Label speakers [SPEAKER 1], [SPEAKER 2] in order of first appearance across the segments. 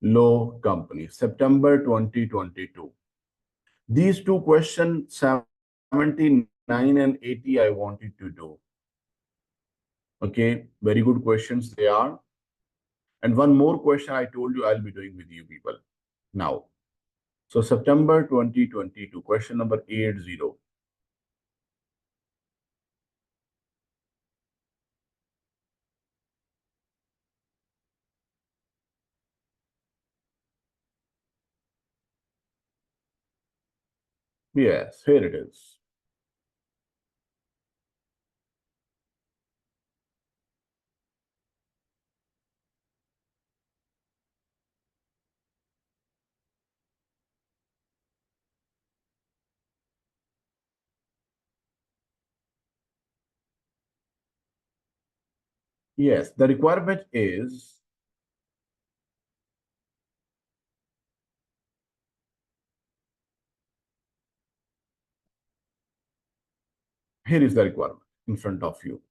[SPEAKER 1] Law Company, September 2022. These two questions, 79 and 80, I wanted to do. Okay, very good questions they are. And one more question I told you I'll be doing with you people now. So September 2022, question number 80. Yes, here it is. Yes, the requirement is here is the requirement in front of you.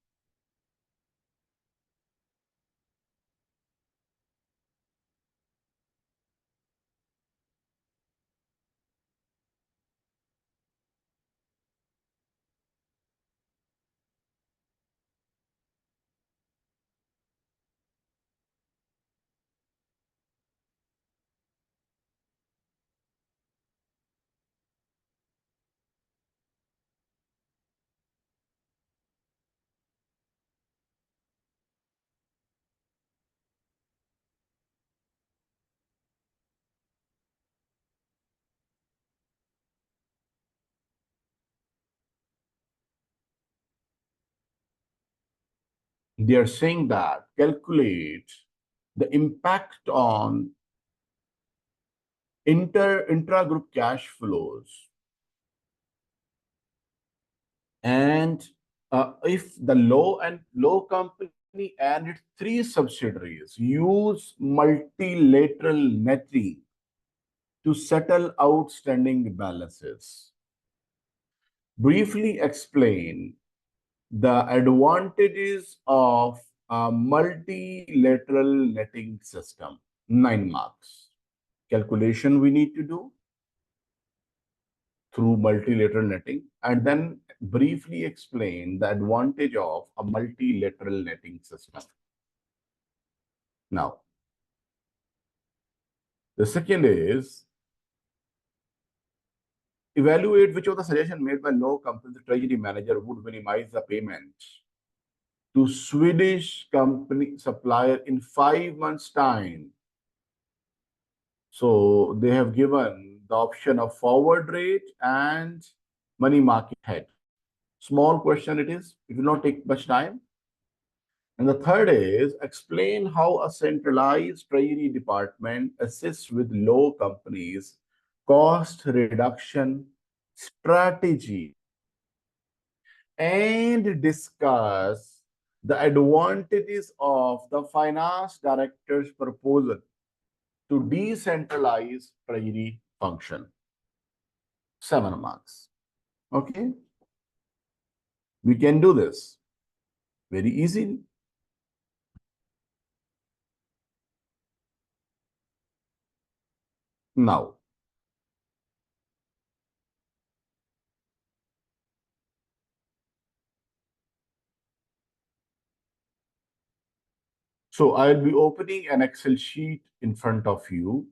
[SPEAKER 1] They are saying that calculate the impact on intra-group cash flows, and if the law company and its three subsidiaries use multilateral netting to settle outstanding balances. Briefly explain the advantages of a multilateral netting system. 9 marks. Calculation we need to do through multilateral netting, and then briefly explain the advantage of a multilateral netting system. Now, the second is evaluate which of the suggestions made by law company the treasury manager would minimize the payment to Swedish company supplier in 5 months' time. So they have given the option of forward rate and money market head. Small question it is. It will not take much time. And the third is explain how a centralized treasury department assists with law companies' cost reduction strategy, and discuss the advantages of the finance director's proposal to decentralize treasury function. 7 marks. Okay. We can do this very easily. Now, so I'll be opening an Excel sheet in front of you.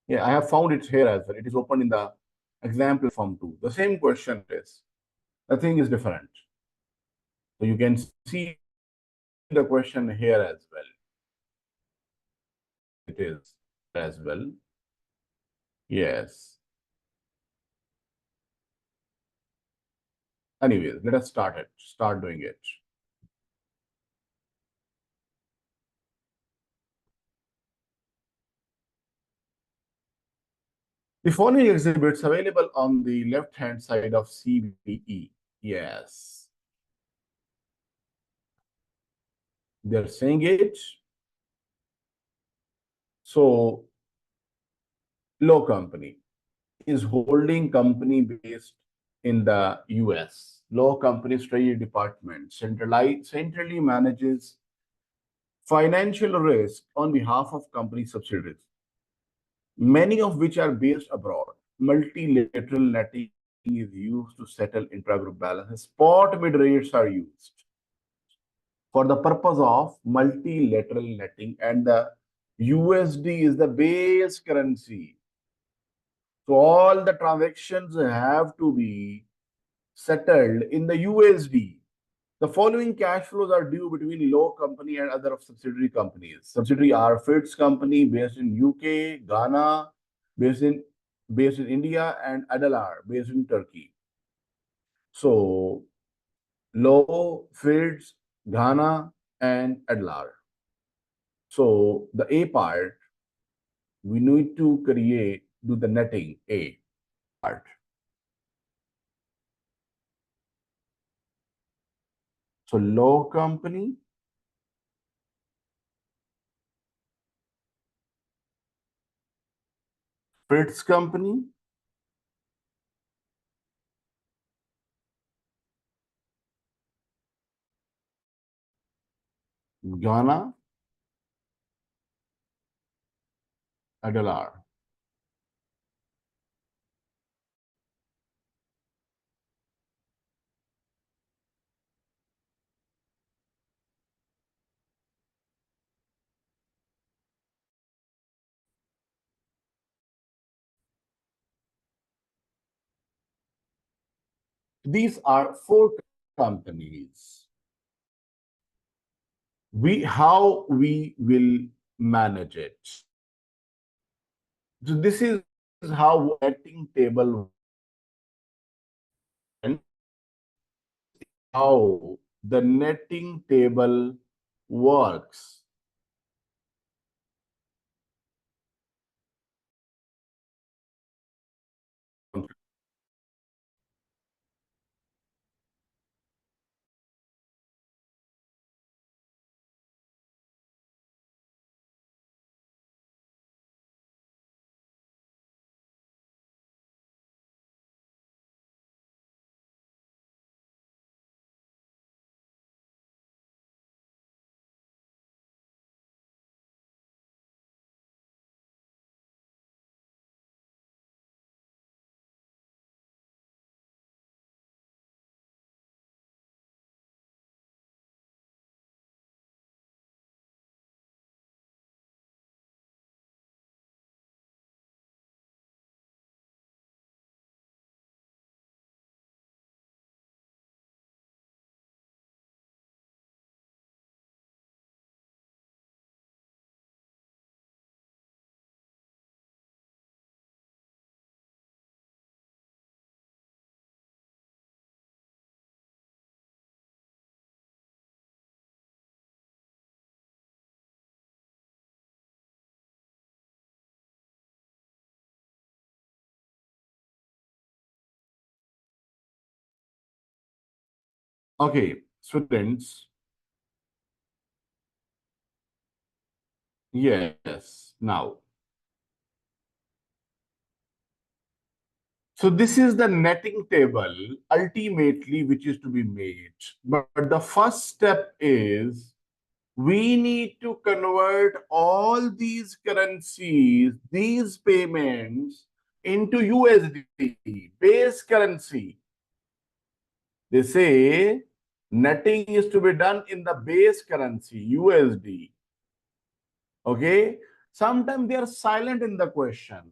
[SPEAKER 1] Yeah, I have found it here as well. It is open in the example form too. The same question is, the thing is different. So you can see the question here as well. is as well. Yes. Anyways, let us start doing it. The following exhibits available on the left-hand side of CBE. Yes. They're saying it. So, Lough Company is holding company based in the US. Lough Company's Treasury Department centrally manages financial risk on behalf of company subsidiaries, many of which are based abroad. Multilateral netting is used to settle intragroup balances. Spot bid rates are used for the purpose of multilateral netting, and the USD is the base currency. So all the transactions have to be settled in the USD. The following cash flows are due between Lough Company and other subsidiary companies. Subsidiary are Fitz Company based in UK, Ghana, based in India, and Adalar based in Turkey. So Lough, Fitz, Ghana, and Adalar. So the A part, we need to do the netting A part. So Lough Company, Fitz Company, Ghana, Adalar. These are four companies. How we will manage it. So this is how netting table and how the netting table works. Okay, students. Yes. Now, so this is the netting table ultimately which is to be made. But the first step is we need to convert all these currencies, these payments into USD, base currency. They say netting is to be done in the base currency, USD. Okay? Sometimes they are silent in the question.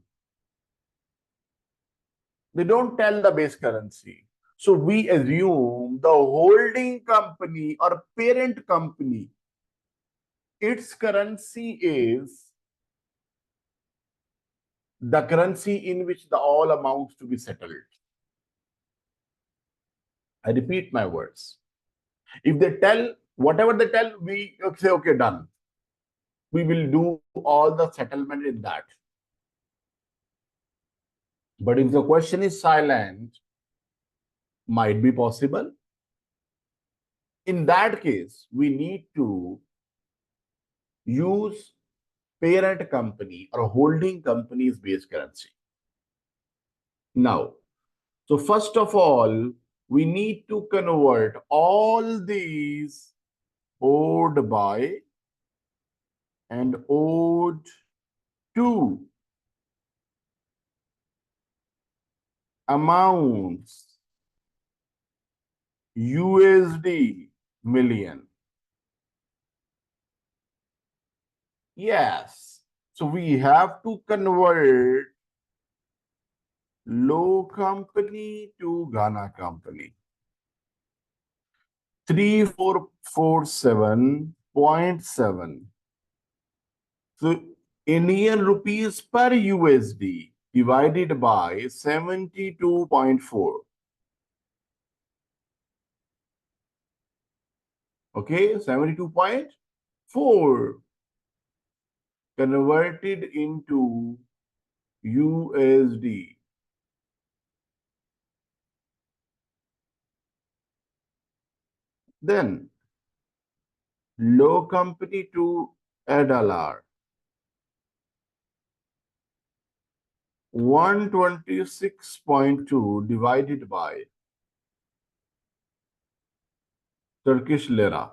[SPEAKER 1] They don't tell the base currency. So we assume the holding company or parent company, its currency is the currency in which the all amounts to be settled. I repeat my words. If they tell, whatever they tell, we say, okay, done. We will do all the settlement in that. But if the question is silent, might be possible. In that case, we need to use parent company or holding company's base currency. Now, so first of all, we need to convert all these owed by and owed to amounts USD million. Yes. So we have to convert low company to Ghana company. 3447.7. So Indian rupees per USD divided by 72.4. Okay, 72.4 converted into USD. Then low company to $1, 126.2 divided by Turkish lira,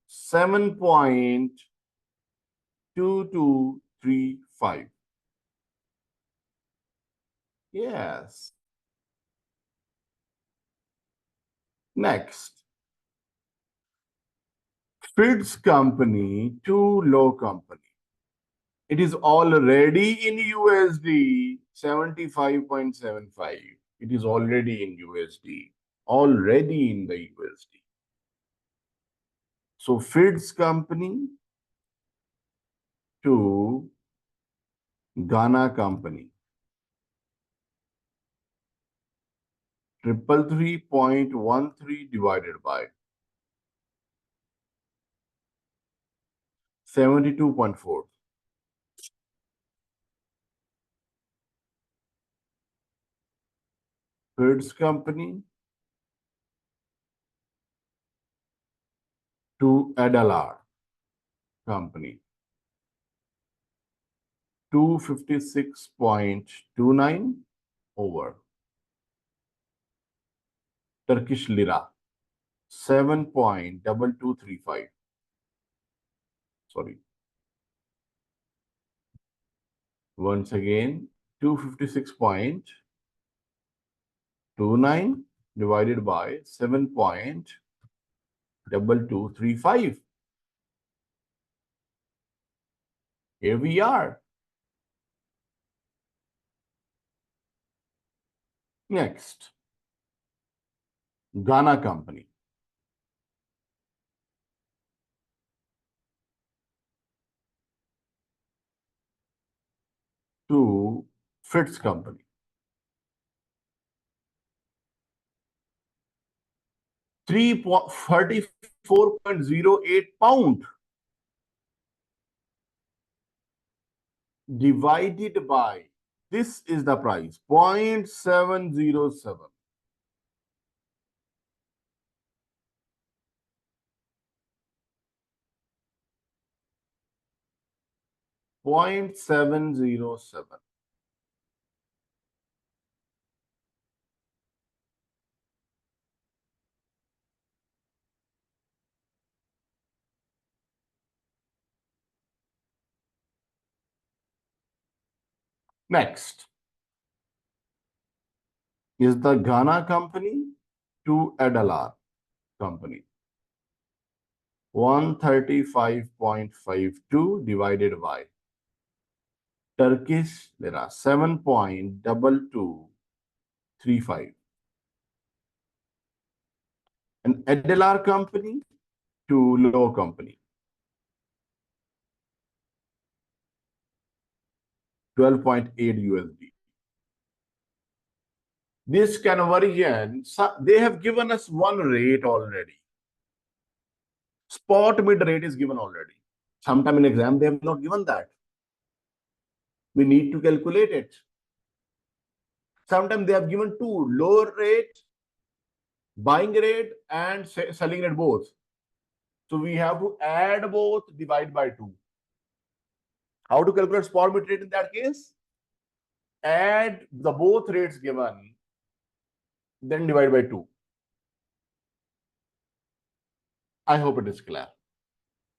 [SPEAKER 1] 7.2235. Yes. Next, FIDS company to low company. It is already in USD 75.75. It is already in USD. Already in the USD. So FIDS company to Ghana company. 333.13 divided by 72.4. FIDS company to ADLR company. 256.29 over Turkish lira 7.2235. Sorry. Once again, 256.29 divided by 7.2235. Here we are. Next, Ghana company. To FITS company. 34.08 pound divided by, this is the price, 0.707. 0.707. Next is the Ghana company to ADLR company. 135.52 divided by Turkish lira 7.2235. And ADLR company to low company. 12.8 USD. This conversion, they have given us one rate already. Spot mid rate is given already. Sometime in exam, they have not given that. We need to calculate it. Sometimes they have given two, lower rate, buying rate, and selling rate both. So we have to add both, divide by 2. How to calculate spot mid rate in that case? Add the both rates given, then divide by 2. I hope it is clear.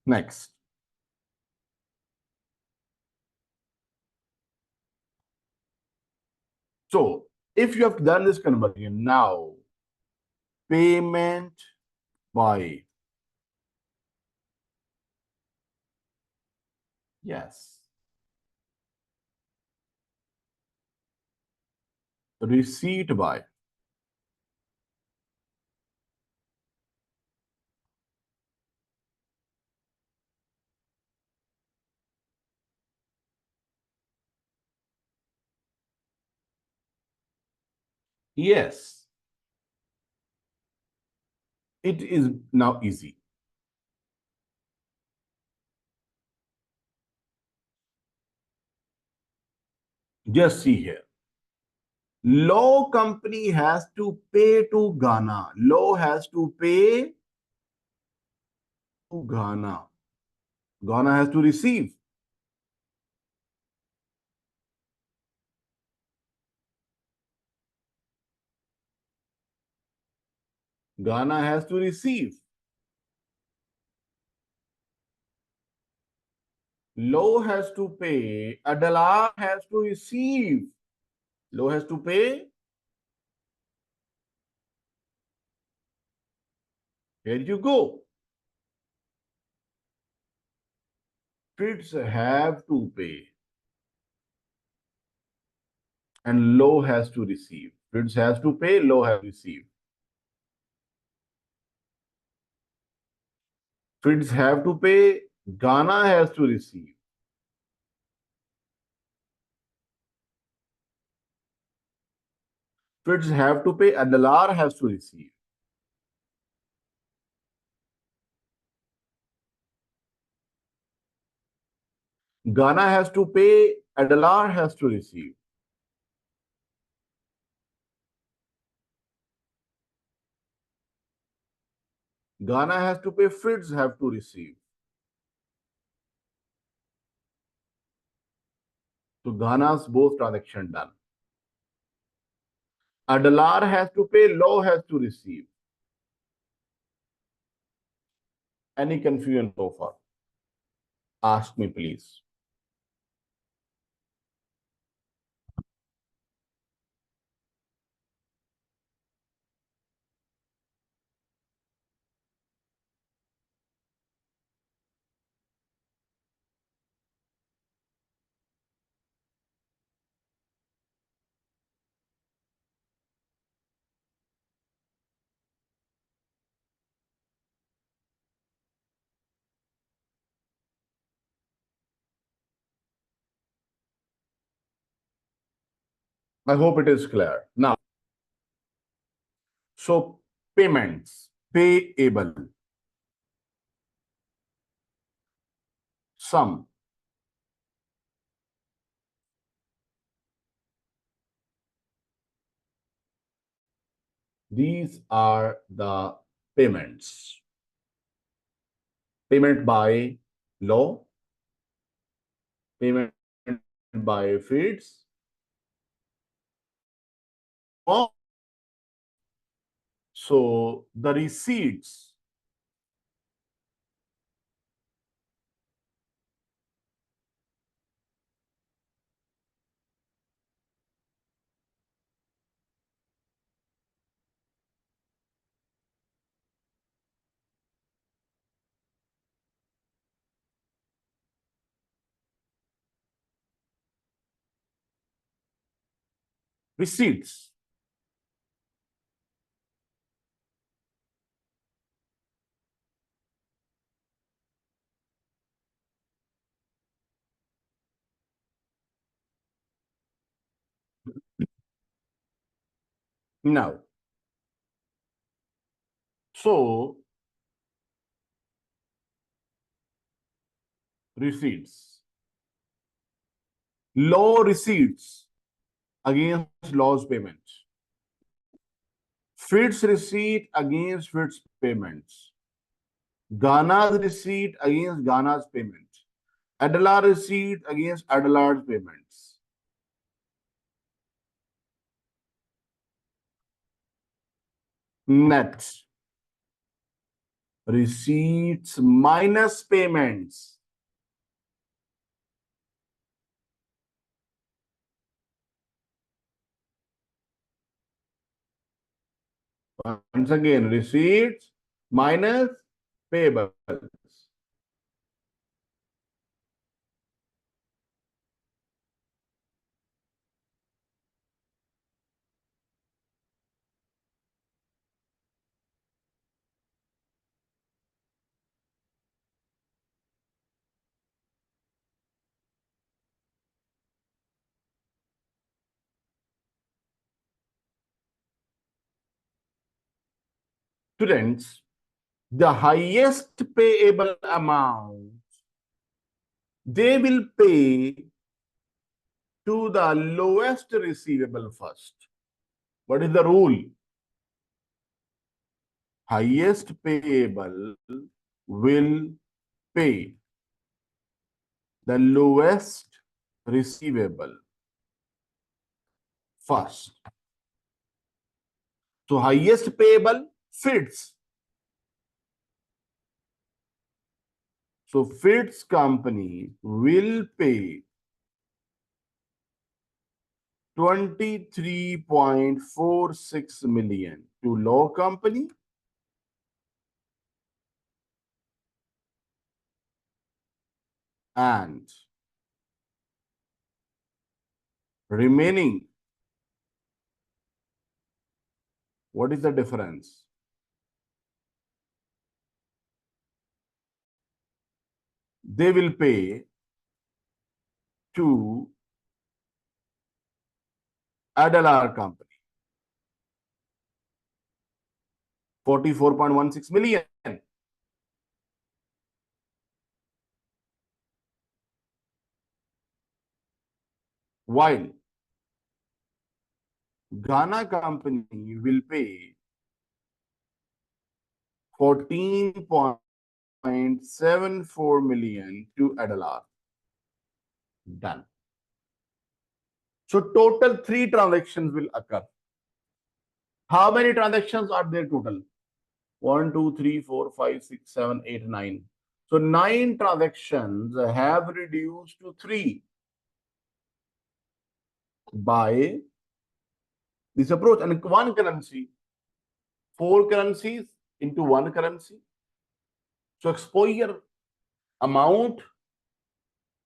[SPEAKER 1] Next. So if you have done this conversion now, payment by, yes, receipt by, yes, it is now easy. Just see here. Law company has to pay to Ghana. Law has to pay to Ghana. Ghana has to receive. Ghana has to receive. Law has to pay. Adalar has to receive. Law has to pay. Here you go. Fits have to pay. And law has to receive. Fits has to pay, law has to receive. Fits have to pay, Ghana has to receive. Fits have to pay, Adalar has to receive. Ghana has to pay, Adalar has to receive. Ghana has to pay, Fits have to receive. So Ghana's both transaction done. Adalar has to pay, law has to receive. Any confusion so far? Ask me, please. I hope it is clear. Now, so payments, payable, sum. These are the payments. Payment by law, payment by feeds, or so the receipts. Receipts. Now, so receipts, law receipts against law's payment, Fit's receipt against Fit's payments, Ghana's receipt against Ghana's payment, Adalar receipt against Adalar's payments. Net receipts minus payments. Once again, receipts minus payables. Students, the highest payable amount they will pay to the lowest receivable first. What is the rule? Highest payable will pay the lowest receivable first. So highest payable fits. So Fit's company will pay 23.46 million to law company and remaining, what is the difference? They will pay to Adalar company 44.16 million. While Ghana company will pay 14.74 million to Adalar. Done. So total 3 transactions will occur. How many transactions are there total? 1, 2, 3, 4, 5, 6, 7, 8, 9. So 9 transactions have reduced to 3 by this approach. And one currency, 4 currencies into 1 currency. So exposure, amount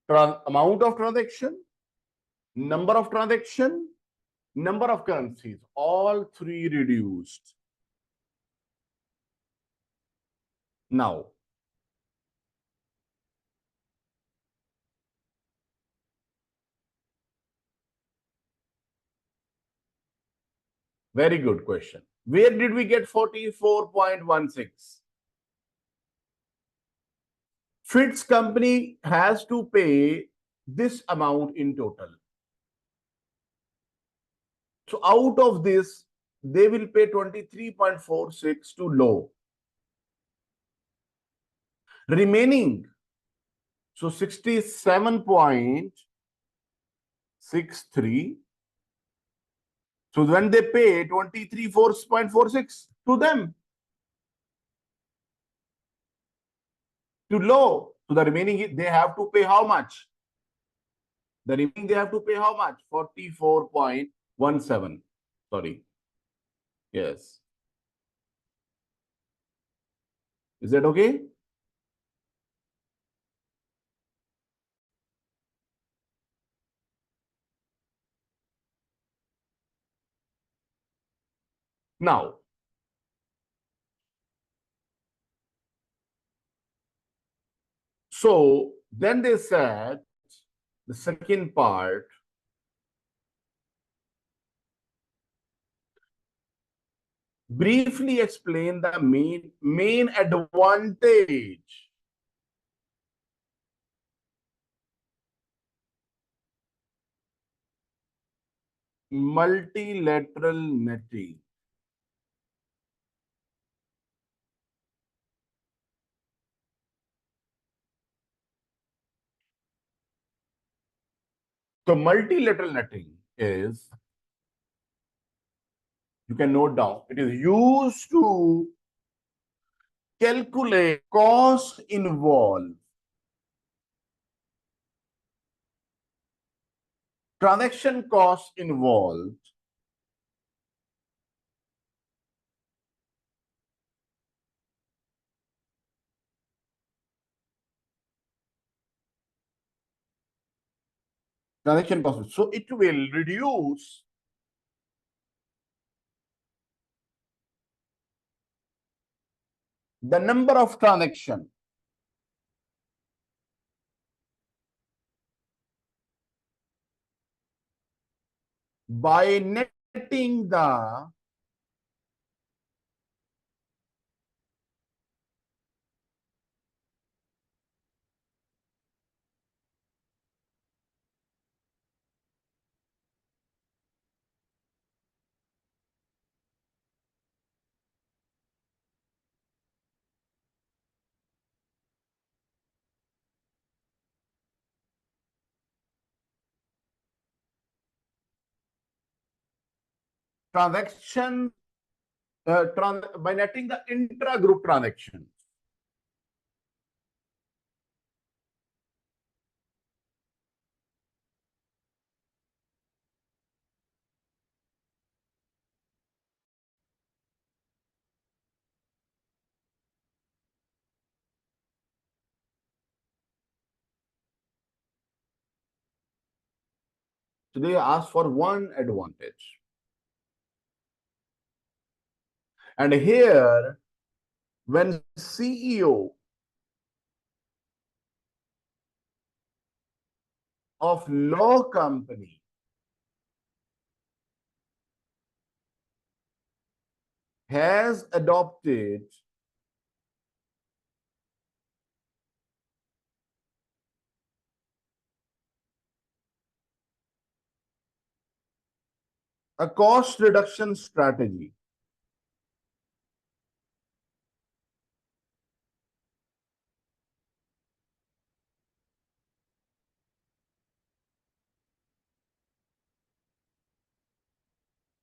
[SPEAKER 1] of transaction, number of transaction, number of currencies, all 3 reduced. Now, very good question. Where did we get 44.16? Fit's company has to pay this amount in total. So out of this, they will pay 23.46 to law. Remaining, so 67.63. So when they pay 23.46 to them, to law, so the remaining they have to pay how much? The remaining they have to pay how much? 44.17. Sorry. Yes. Is that okay? Now, so then they said the second part, Briefly explain the main advantage. Multilateral netting. So multilateral netting is, you can note down, it is used to calculate cost involved, transaction cost involved, transaction cost. So it will reduce the number of transactions by netting the transaction by netting the intra-group transactions. So they ask for one advantage. And here, when CEO of law company has adopted a cost reduction strategy,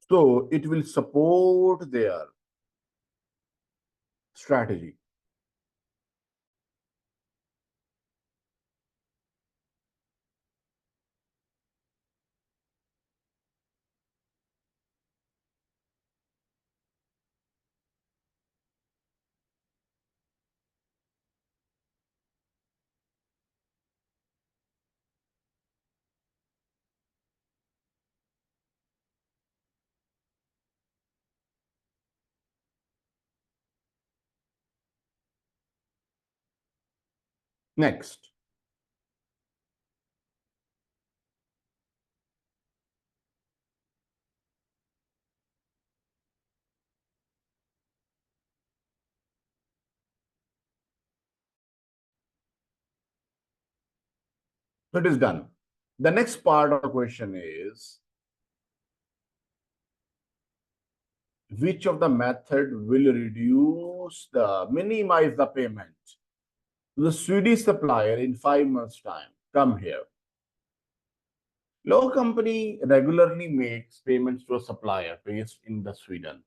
[SPEAKER 1] so it will support their strategy. Next, so it is done. The next part of the question is, which of the method will minimize the payment to the Swedish supplier in 5 months' time? Come here. Law company regularly makes payments to a supplier based in the Sweden.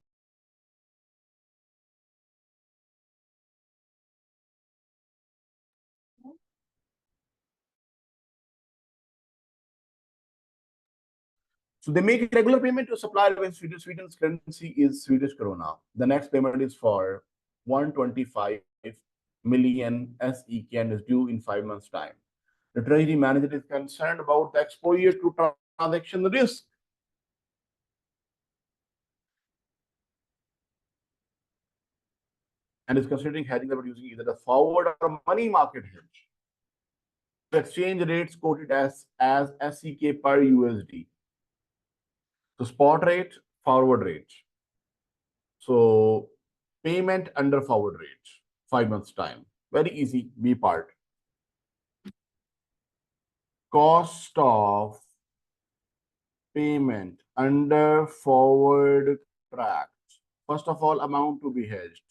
[SPEAKER 1] So they make regular payment to a supplier when Sweden's currency is Swedish krona. The next payment is for 125 million SEK and is due in 5 months' time. The treasury manager is concerned about the exposure to transaction risk. And is considering hedging about using either the forward or money market hedge. The exchange rates quoted as SEK per USD. So spot rate, forward rate. So payment under forward rate, 5 months time. Very easy, B part. Cost of payment under forward contract. First of all, amount to be hedged.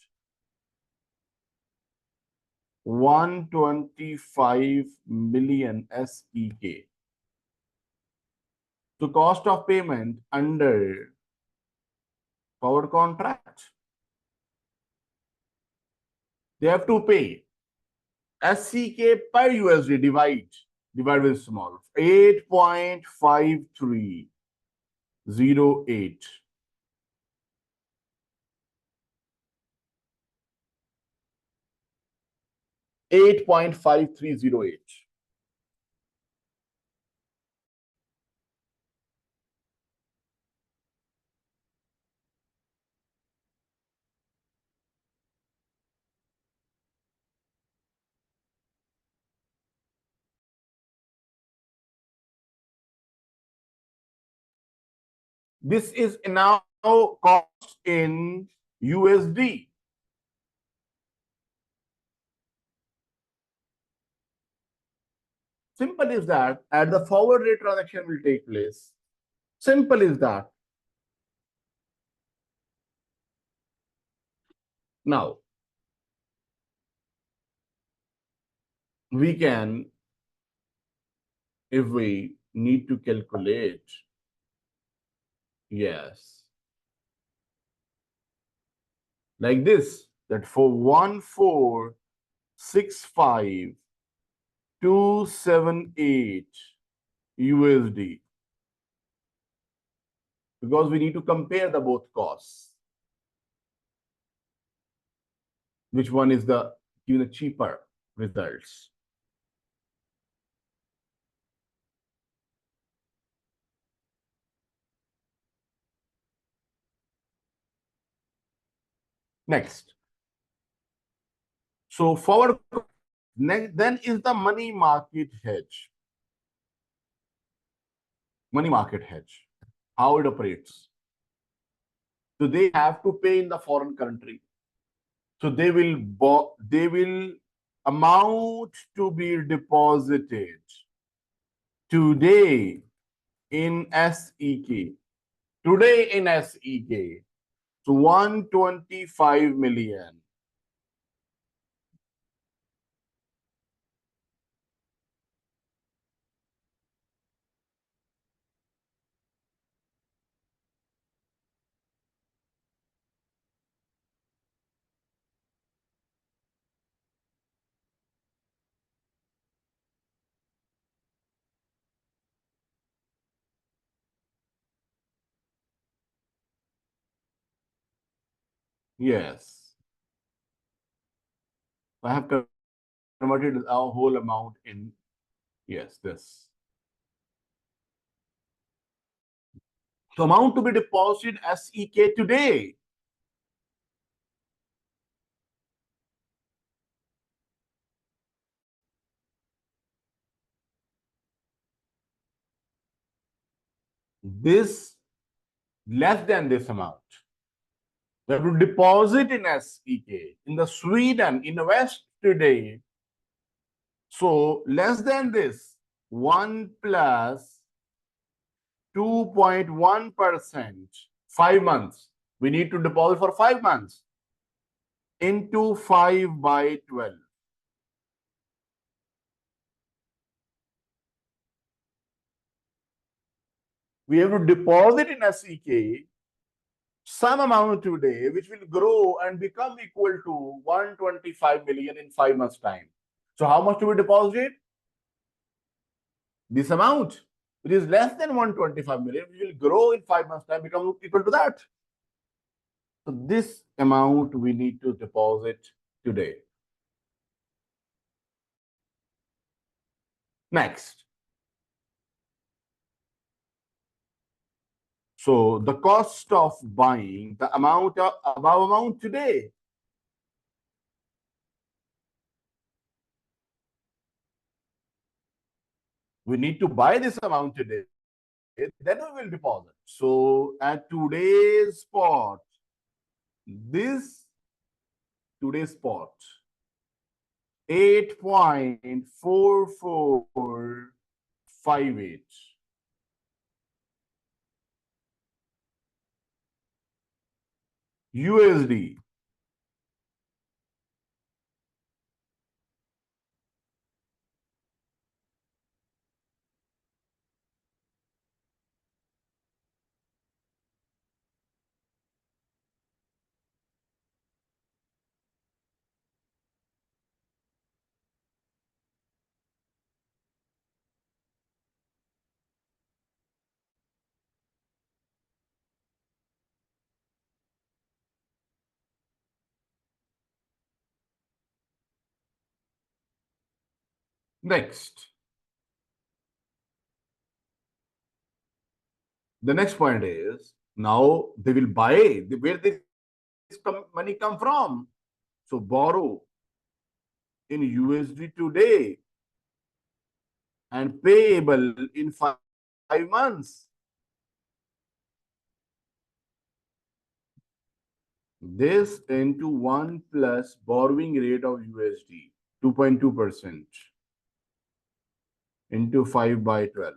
[SPEAKER 1] 125 million SEK. So cost of payment under forward contract. They have to pay SEK per USD divide with small 8.5308. 8.5308. This is now cost in USD. Simple is that, at the forward rate transaction will take place. Simple is that. Now, we can, if we need to calculate, yes, like this, that for 1465278 USD, because we need to compare the both costs. Which one is the giving the cheaper results? Next. So forward, then is the money market hedge. Money market hedge, how it operates. So they have to pay in the foreign country. So they will amount to be deposited today in SEK. Today in SEK. So 125 million. Yes. I have converted our whole amount in, yes, this. So amount to be deposited SEK today. This less than this amount. They have to deposit in SEK in the Sweden, invest today. So less than this, 1 plus 2.1%, 5 months. We need to deposit for 5 months into 5 by 12. We have to deposit in SEK some amount today, which will grow and become equal to 125 million in 5 months' time. So how much do we deposit? This amount, which is less than 125 million, which will grow in 5 months' time, become equal to that. So this amount we need to deposit today. Next. So the cost of buying the amount of above amount today. We need to buy this amount today, then we will deposit. So at today's spot, This today's spot 8.4458. USD next. The next point is now they will buy. Where this money come from? So borrow in USD today and payable in 5 months. This into 1 plus borrowing rate of USD 2.2% into 5 by 12.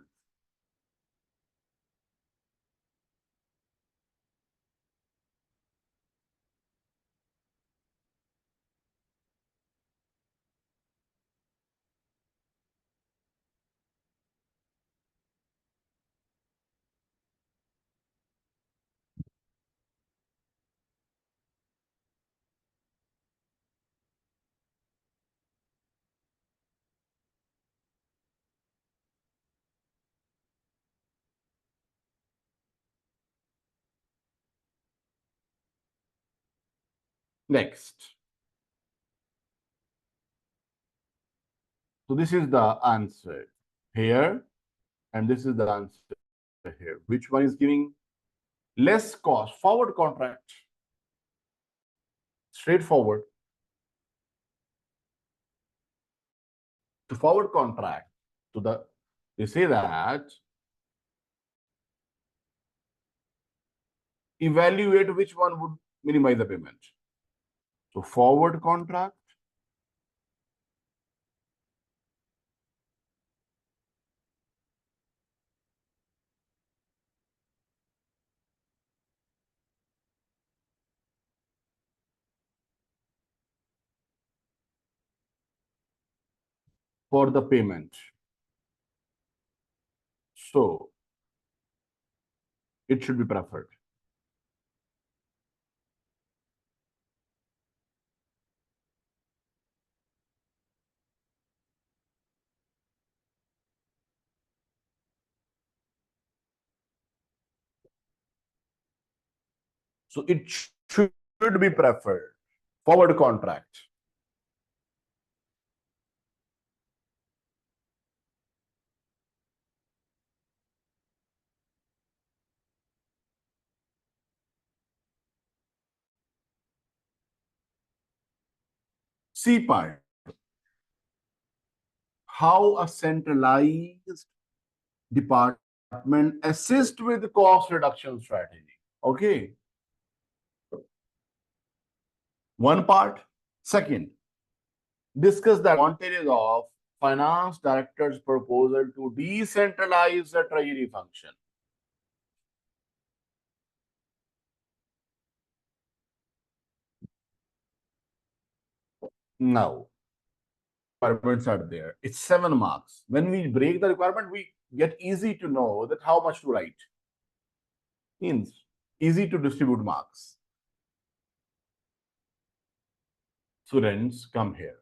[SPEAKER 1] Next. So this is the answer here, and this is the answer here. Which one is giving less cost? Forward contract. Straightforward. To forward contract, they say that evaluate which one would minimize the payment. So forward contract for the payment. So it should be preferred. So it should be preferred. Forward contract. C part. How a centralized department assist with cost reduction strategy. Okay. One part. Second, discuss the advantages of finance director's proposal to decentralize the treasury function. Now, requirements are there. It's 7 marks. When we break the requirement, we get easy to know that how much to write. Means easy to distribute marks. Students, come here.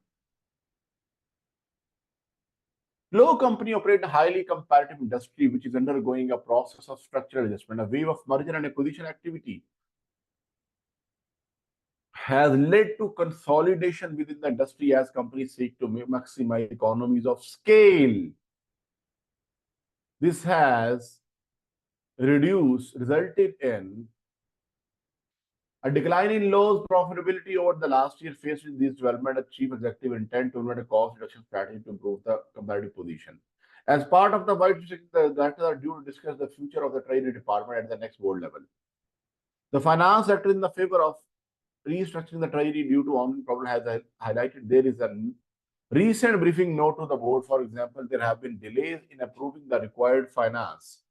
[SPEAKER 1] Low company operate a highly competitive industry which is undergoing a process of structural adjustment. A wave of merger and acquisition activity has led to consolidation within the industry as companies seek to maximize economies of scale. This has resulted in a decline in Low's profitability over the last year. Faced with this development, a chief executive intent to implement a cost reduction strategy to improve the competitive position. As part of the white paper, the directors are due to discuss the future of the treasury department at the next board level. The finance sector in the favor of restructuring the treasury due to ongoing problem has highlighted there is a recent briefing note to the board. For example, there have been delays in approving the required finance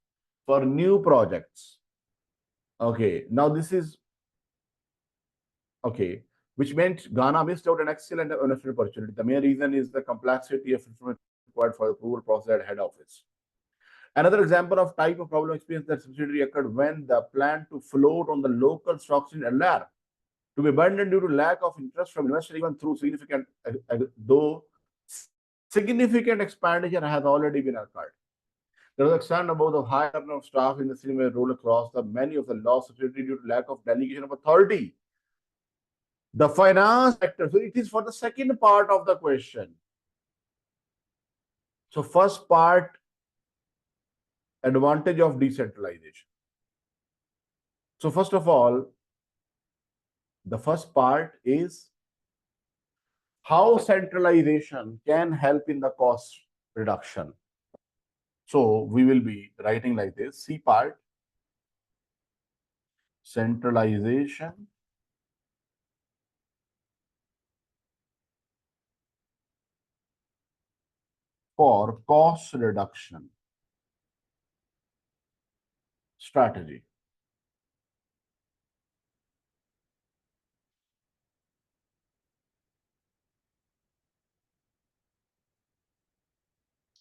[SPEAKER 1] for new projects. Okay, now this is okay, which meant Ghana missed out an excellent investment opportunity. The main reason is the complexity of information required for the approval process at head office. Another example of type of problem experience that subsidiary occurred when the plan to float on the local stock exchange LR to be abandoned due to lack of interest from investors, even through though significant expenditure has already been occurred. There was concern about the high number of staff in the city may roll across the many of the law subsidiary due to lack of delegation of authority. The finance sector, so it is for the second part of the question. So first part, advantage of decentralization. So first of all, the first part is how centralization can help in the cost reduction. So we will be writing like this. C part, centralization for cost reduction strategy.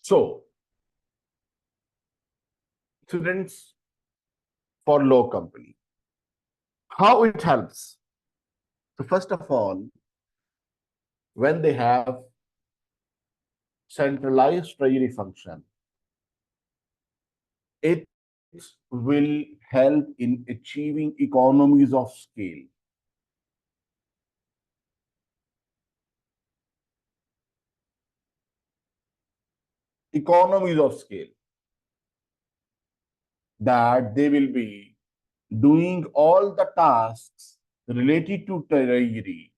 [SPEAKER 1] So, students for law company, how it helps? So first of all, when they have centralized treasury function, it will help in achieving economies of scale. Economies of scale, that they will be doing all the tasks related to treasury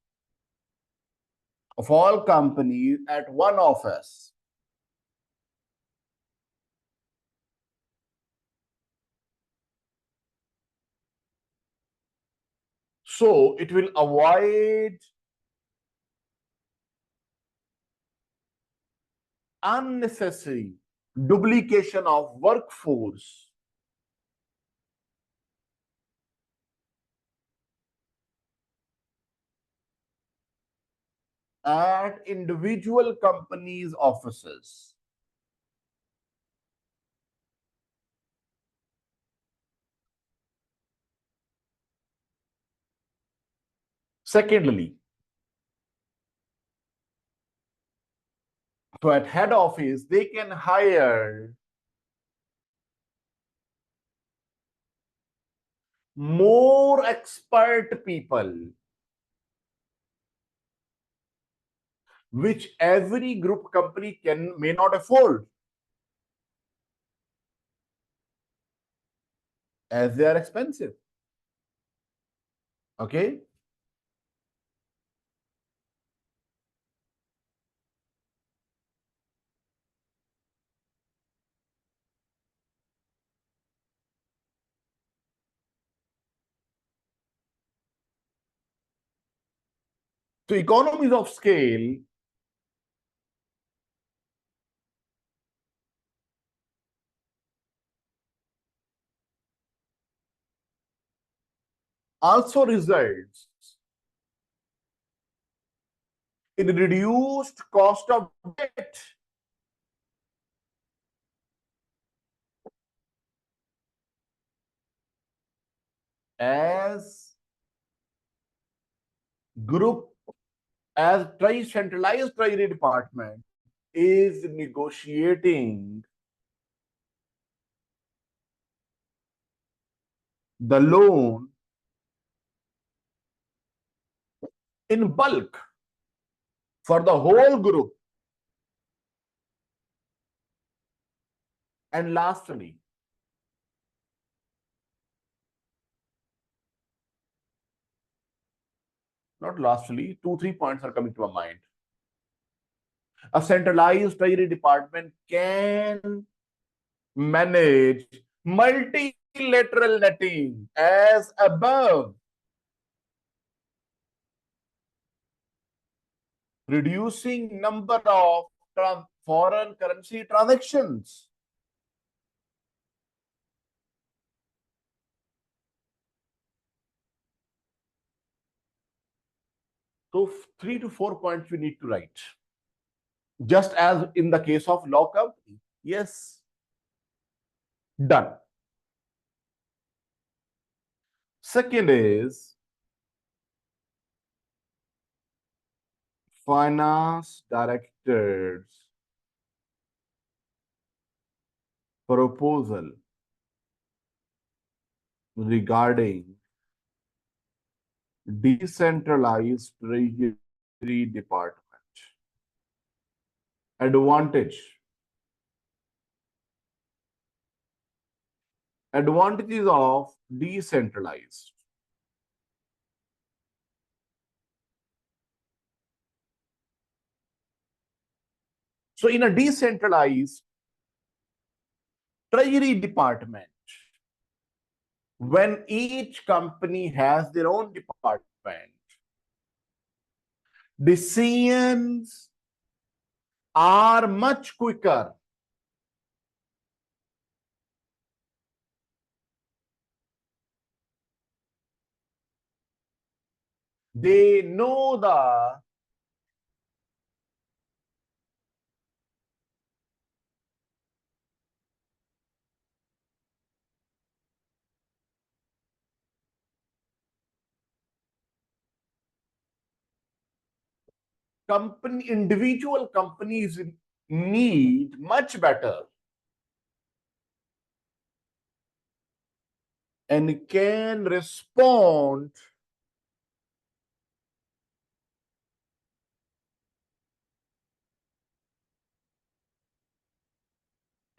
[SPEAKER 1] of all companies at one office. So it will avoid unnecessary duplication of workforce. At individual companies' offices. Secondly, so at head office, they can hire more expert people, which every group company may not afford, as they are expensive. Okay. So economies of scale also results in reduced cost of debt. As centralized treasury department is negotiating the loan in bulk for the whole group. And lastly, not lastly, 2-3 points are coming to my mind. A centralized treasury department can manage multilateral netting as above. reducing number of foreign currency transactions. So 3 to 4 points we need to write. Just as in the case of law company. Yes. Done. Second is finance director's proposal regarding decentralized treasury department. Advantages of decentralized. So in a decentralized treasury department, when each company has their own department, decisions are much quicker. They know the individual companies need much better and can respond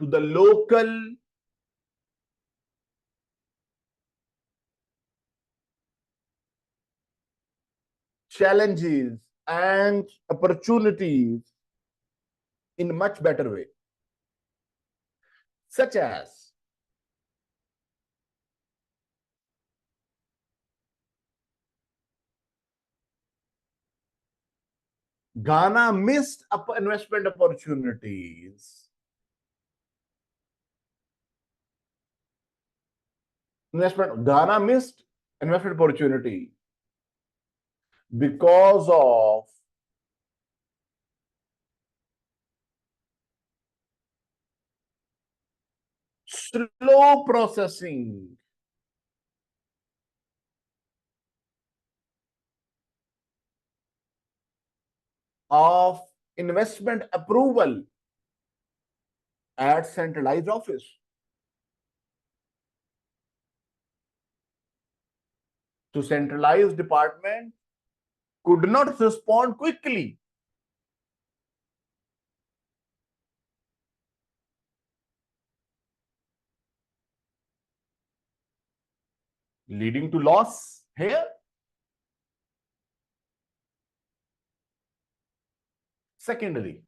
[SPEAKER 1] to the local challenges and opportunities in a much better way, such as Ghana missed investment opportunities. Ghana missed investment opportunity because of slow processing of investment approval at centralized office. So centralized department could not respond quickly, leading to loss here. Secondly,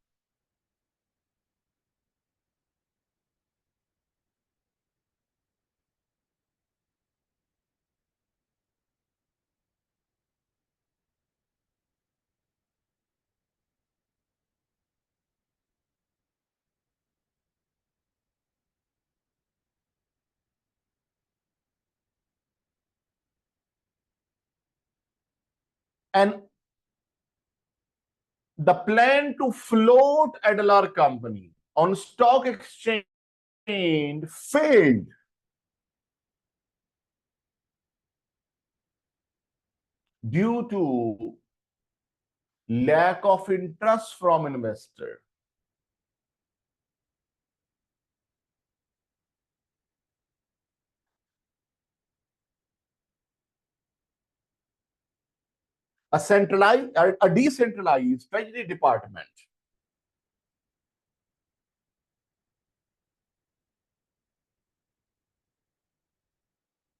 [SPEAKER 1] and the plan to float Adler company on stock exchange failed due to lack of interest from investor. A decentralized treasury department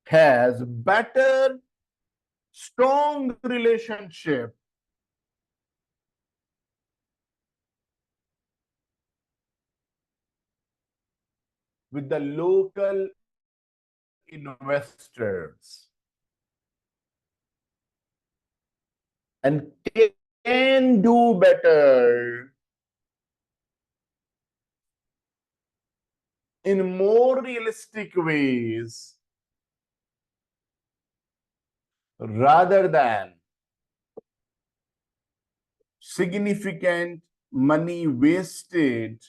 [SPEAKER 1] has better, strong relationship with the local investors and can do better in more realistic ways rather than significant money wasted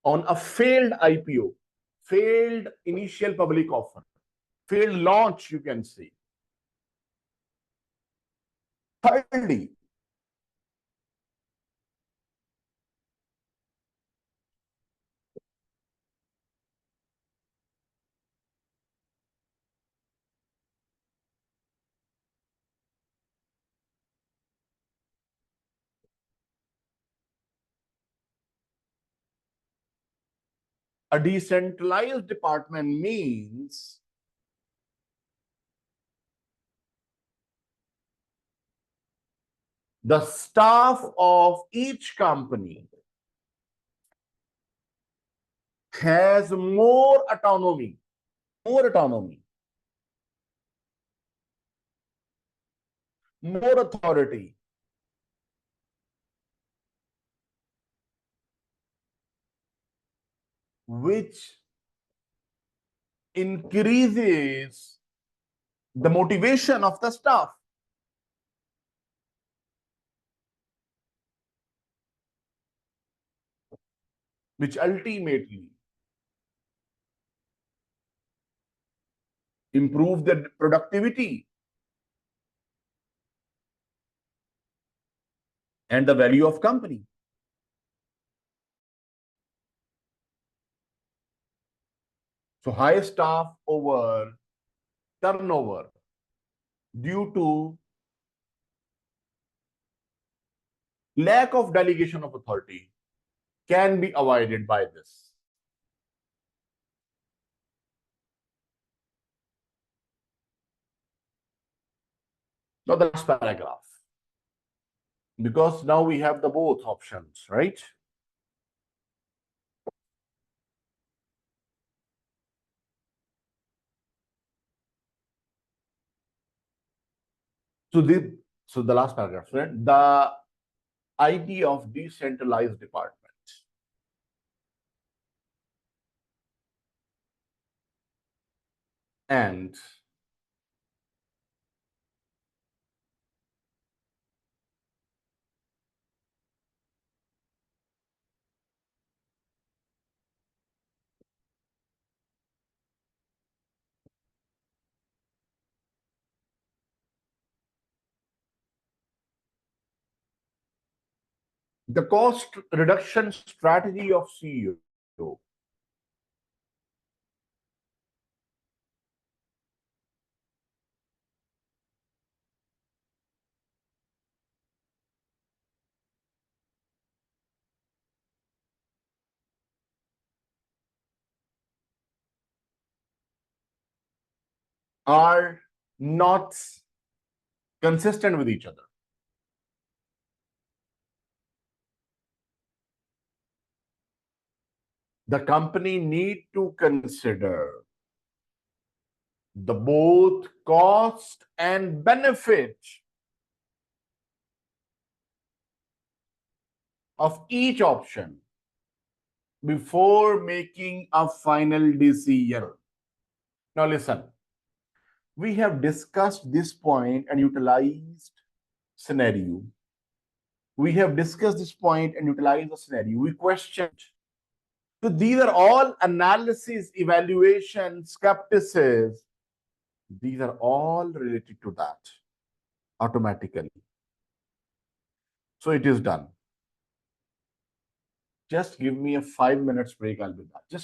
[SPEAKER 1] on a failed IPO, failed initial public offer, failed launch, you can say. Thirdly, a decentralized department means the staff of each company has more autonomy, more authority, which increases the motivation of the staff, which ultimately improve the productivity and the value of company. So high staff over turnover due to lack of delegation of authority can be avoided by this. Now the last paragraph, because now we have the both options, right? So the last paragraph, right? The idea of decentralized department. And the cost reduction strategy of CEO are not consistent with each other. The company need to consider the both cost and benefit of each option before making a final decision. Now listen, we have discussed this point and utilized scenario. We have discussed this point and utilized the scenario. We questioned. So these are all analysis, evaluation, skepticism. These are all related to that automatically. So it is done. Just give me a 5 minutes break. I'll be back. Just